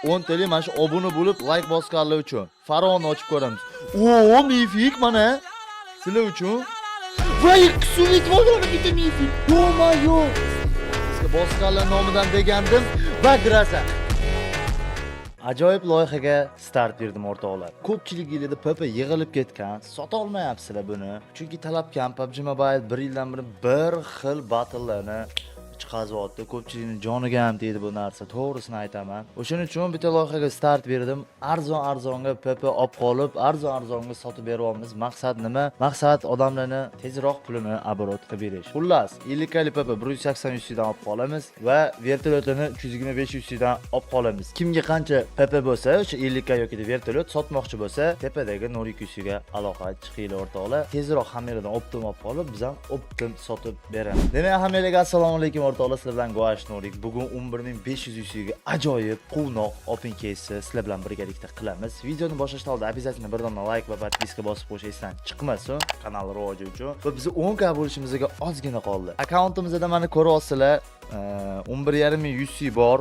10 tali mana shu obuna bo'lib, like bosganlar uchun. Faraonni ochib ko'ramiz. O, mifik mana. Sizlar uchun. Voy, suv yetib olgan bitta mifik. Yo-mayo. Sizga bosganlar nomidan degandim va grasa. Ajoyib loyihaga start berdim o'rtoqlar. Ko'pchilik yilida PP yig'ilib ketgan, sota olmayapsizlar buni. Chunki talab kam. PUBG Mobile 1 yildan beri bir xil battle'larni chiqaryapti. Ko'pchilikning joniga ham tegdi bu narsa, to'g'risini aytaman. O'shaning uchun bitta loyihaga start berdim. Arzon-arzonga PP olib qolib, arzon-arzonga sotib beryapmiz. Maqsad nima? Maqsad odamlarni tezroq pulini оборот qilib berish. Xullas, 50 kali PP 180 USD dan olib qolamiz va vertolyotini 325 USD dan olib qolamiz. Kimga qancha PP bo'lsa, o'sha 50 k yoki vertolyot sotmoqchi bo'lsa, tepadagi 02 ga aloqa chiqinglar o'rtoqlar. Tezroq hammalardan optim olib qolib, biz ham optim sotib beramiz. Demak, hammalarga assalomu alaykum o'rtoqlar, sizlar bilan Guash Nurik. Bugun 11500 USD ga ajoyib quvnoq open case sizlar bilan birgalikda qilamiz. Videoni boshlashdan oldin обязательно bir dona like va подписка bosib qo'yish esdan chiqmasin, kanal rivoji uchun. Va biz 10 k bo'lishimizga ozgina qoldi. Akkauntimizda mana ko'ryapsizlar, 11.500 USD bor.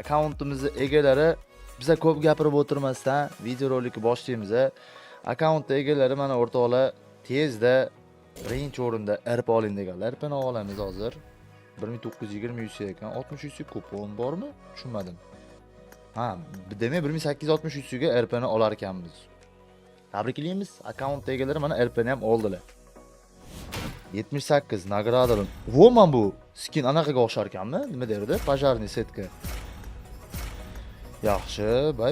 Akkauntimizni egalari biza ko'p gapirib o'tirmasdan video rolikni boshlaymiz. Akkaunt egalari mana o'rtoqlar tezda birinchi o'rinda RP oling deganlar. RPni olamiz hozir. 1920 USD ekan. 60 USD kupon bormi? Tushunmadim. Ha, demak 1860 USD ga RPni olar ekanmiz. Tabriklaymiz. Akkaunt egalari mana RPni ham oldilar. 78 nagradalar. Voman bu skin anaqaga o'xshar ekanmi? Nima derdi? Pojarniy setka. Yaxshi, bay.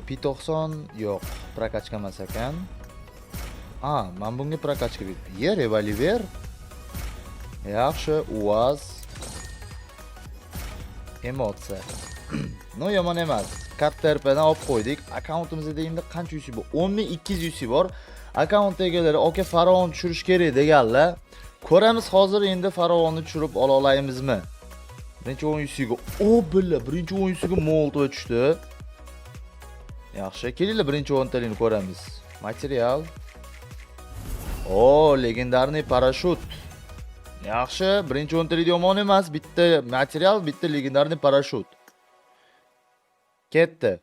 P90 yo'q, prokachka emas ekan. Men bunga prokachka berdim. Revolver. Yaxshi, UAZ. Emotsiya. No, yomon emas. Katta RPdan olib qo'ydik. Akkauntimizda endi qancha UC bor? 10200 UC bor. Akkaunt egalari "Oka, Faravonni tushirish kerak" deganlar. Ko'ramiz hozir endi Faravonni tushirib ola olamizmi? Birinchi 10 UC ga, birinchi 10 UC ga Molotov tushdi. Yaxshi, kelinglar birinchi 10 talikni ko'ramiz. Material. Legendarniy parashyut. Yaxshi, birinchi 10 talik yomon emas. Bitta material, bitta legendarniy parashyut. Ketdi.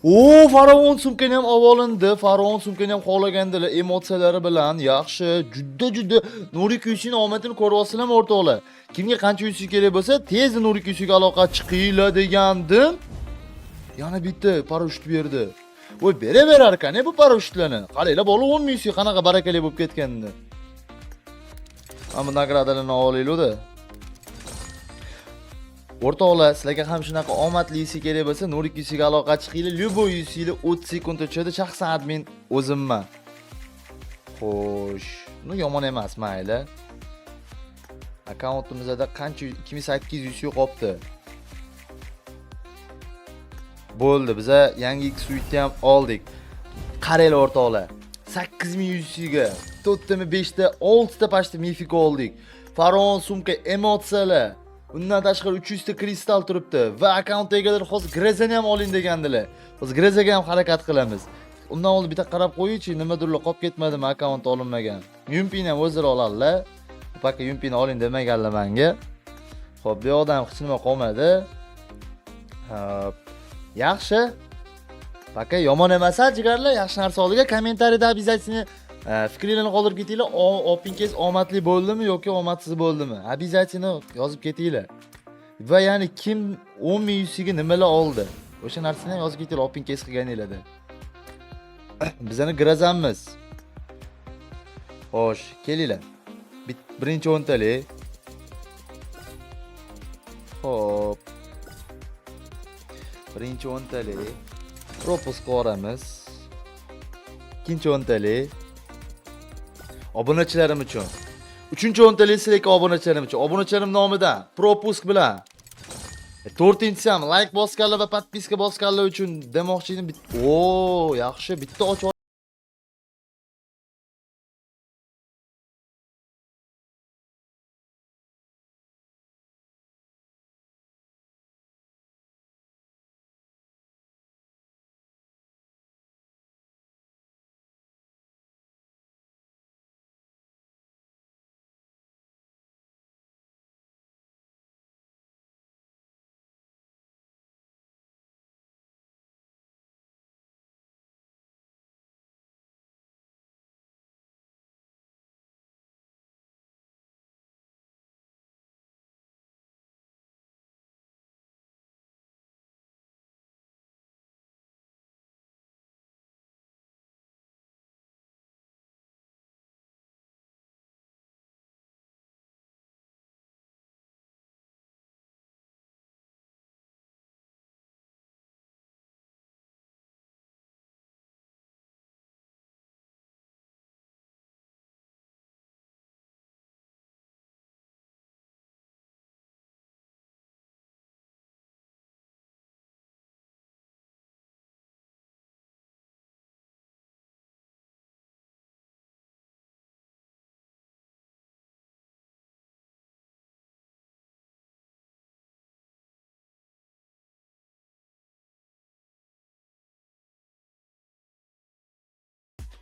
O Faraon sumkani ham olindi. Faraon sumkani ham xohlagandilar emotsiyalari bilan. Yaxshi, juda Nurik Yusufning omadini ko'ryapsizlar o'rtoqlar. Kimga qancha Yusuf kerak bo'lsa, tez Nurik Yusufga aloqa chiqinglar degandim. Yana bitta parashyut berdi. Voy, beraverar ekan bu parashyutlarni. Qaranglar, bola 10 ming Yusuf qanaqa barakali bo'lib ketgandi. Ammo nagradalarni olinglar-da. O'rtoqlar, sizlarga ham shunaqa omadli Yusuf kerak bo'lsa, Nurik Yusufga aloqa chiqinglar. Lyuboy Yusufni 30 sekund ichida shaxsan admin o'zimman. Xo'sh, yomon emas, mayli. Akkauntimizda qancha 2800 Yusuf qolibdi. Bo'ldi, biza yangi X-Suite ham oldik. Qaranglar o'rtoqlar. 8000 Yusufga 4tami 5ta 6ta pashta mifik oldik. Faraon sumka emotsiyalar. Bundan tashqari 300 ta kristal turibdi va akkaunt egalari hozir Grezani ham oling degandilar. Hozir Grezaga ham harakat qilamiz. Undan oldin bitta qarab qo'yingchi, nimadirlar qolib ketmadimi akkaunt olinmagan. Yumpini ham o'zlari oladilar. Paka Yumpini oling demaganlar menga. Xo'p, bu yoqda ham hech nima qolmadi. Hop. Yaxshi. Paka yomon emas, jigarlar, yaxshi narsa oldiga kommentariyada обязательно fikringizni qoldirib ketinglar. Opingiz omadli bo'ldimi yoki omadsiz bo'ldimi? Обязательно yozib ketinglar. Va ya'ni kim 10 ming Yusufga nimalar oldi? O'sha narsani yozib ketinglar opingiz qilganinglarda. Bizani grazamiz. Xo'sh, kelinglar. Birinchi o'ntalik. Xo'p. Birinchi o'ntalik. Propus qo'ramiz. Ikkinchi o'ntalik. Obunachilarim uchun. Uchinchi o'ntalik sizlarga obunachilarim uchun. Obunachilarim nomidan propusk bilan. To'rtinchisi ham like bosganlar va podpiska bosganlar uchun demoqchi edim. O, yaxshi, bitta ochib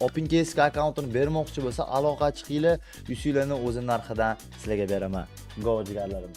opingizga akkauntini bermoqchi bo'lsa, aloqa chiqinglar, Yusuflarni o'zi narxidan sizlarga beraman. Go jigarlarim.